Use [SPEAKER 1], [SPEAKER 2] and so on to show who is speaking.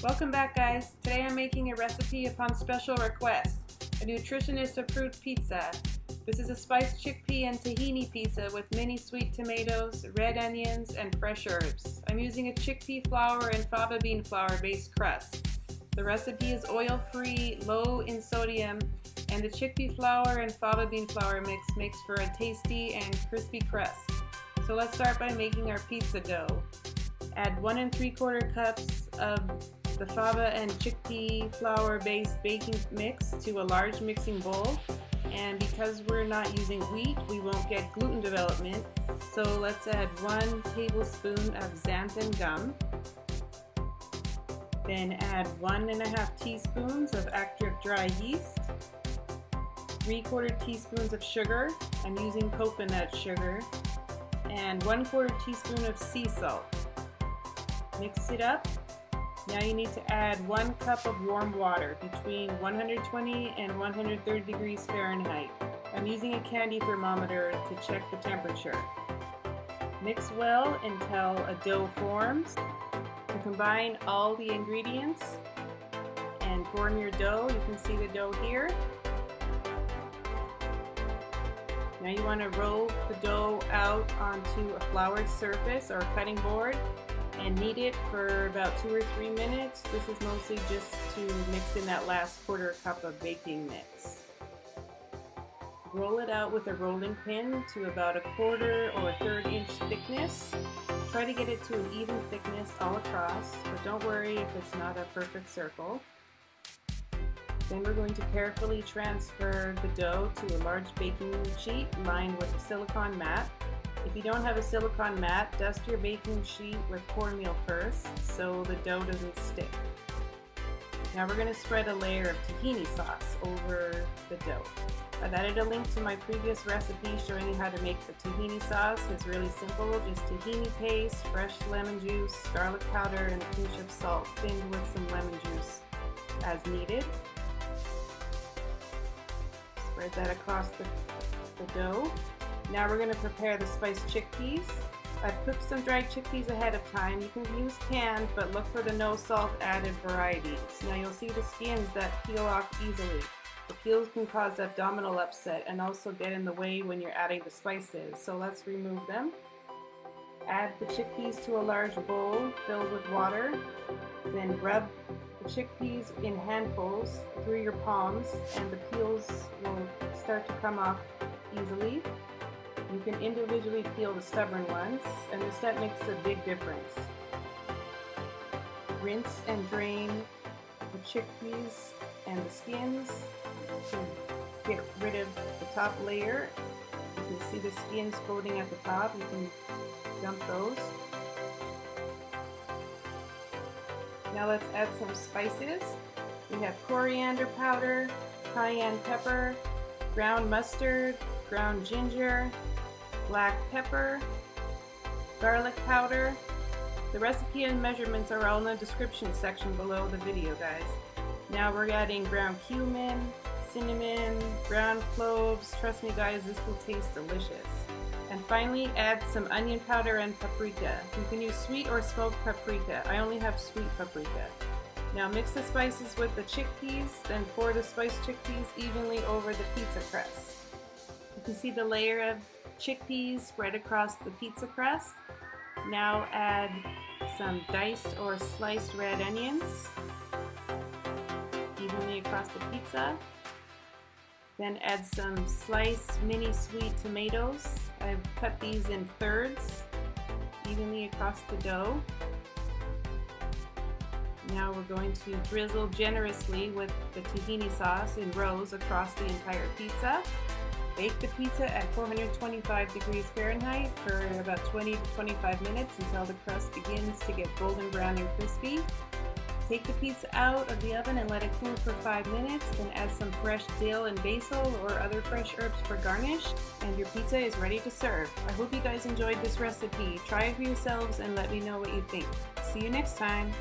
[SPEAKER 1] Welcome back, guys. Today I'm making a recipe upon special request, a nutritionist approved pizza. This is a spiced chickpea and tahini pizza with mini sweet tomatoes, red onions, and fresh herbs. I'm using a chickpea flour and fava bean flour based crust. The recipe is oil-free, low in sodium, and the chickpea flour and fava bean flour mix makes for a tasty and crispy crust. So let's start by making our pizza dough. Add 1 3/4 cups of the fava and chickpea flour based baking mix to a large mixing bowl. And because we're not using wheat, we won't get gluten development. So let's add 1 tablespoon of xanthan gum. Then add 1 1/2 teaspoons of active dry yeast, 3/4 teaspoons of sugar. I'm using coconut sugar, and 1/4 teaspoon of sea salt. Mix it up. Now you need to add 1 cup of warm water between 120 and 130 degrees Fahrenheit. I'm using a candy thermometer to check the temperature. Mix well until a dough forms. To combine all the ingredients and form your dough, you can see the dough here. Now you want to roll the dough out onto a floured surface or cutting board and knead it for about 2 or 3 minutes. This is mostly just to mix in that last 1/4 cup of baking mix. Roll it out with a rolling pin to about a 1/4 or 1/3 inch thickness. Try to get it to an even thickness all across, but don't worry if it's not a perfect circle. Then we're going to carefully transfer the dough to a large baking sheet lined with a silicone mat. If you don't have a silicone mat, dust your baking sheet with cornmeal first so the dough doesn't stick. Now we're going to spread a layer of tahini sauce over the dough. I've added a link to my previous recipe showing you how to make the tahini sauce. It's really simple, just tahini paste, fresh lemon juice, garlic powder, and a pinch of salt thinned with some lemon juice as needed. Spread that across the dough. Now we're going to prepare the spiced chickpeas. I've cooked some dried chickpeas ahead of time. You can use canned, but look for the no salt added varieties. Now you'll see the skins that peel off easily. The peels can cause abdominal upset and also get in the way when you're adding the spices, so let's remove them. Add the chickpeas to a large bowl filled with water. Then rub the chickpeas in handfuls through your palms and the peels will start to come off easily. You can individually peel the stubborn ones, and this step makes a big difference. Rinse and drain the chickpeas and the skins to get rid of the top layer. You can see the skins floating at the top. You can dump those. Now let's add some spices. We have coriander powder, cayenne pepper, ground mustard, ground ginger, black pepper, garlic powder. The recipe and measurements are all in the description section below the video, guys. Now we're adding ground cumin, cinnamon, ground cloves. Trust me, guys, this will taste delicious. And finally, add some onion powder and paprika. You can use sweet or smoked paprika. I only have sweet paprika. Now mix the spices with the chickpeas, then pour the spiced chickpeas evenly over the pizza crust. You can see the layer of chickpeas spread across the pizza crust. Now add some diced or sliced red onions evenly across the pizza. Then add some sliced mini sweet tomatoes. I've cut these in thirds evenly across the dough. Now we're going to drizzle generously with the tahini sauce in rows across the entire pizza. Bake the pizza at 425 degrees Fahrenheit for about 20 to 25 minutes until the crust begins to get golden brown and crispy. Take the pizza out of the oven and let it cool for 5 minutes, then add some fresh dill and basil or other fresh herbs for garnish, and your pizza is ready to serve. I hope you guys enjoyed this recipe. Try it for yourselves and let me know what you think. See you next time.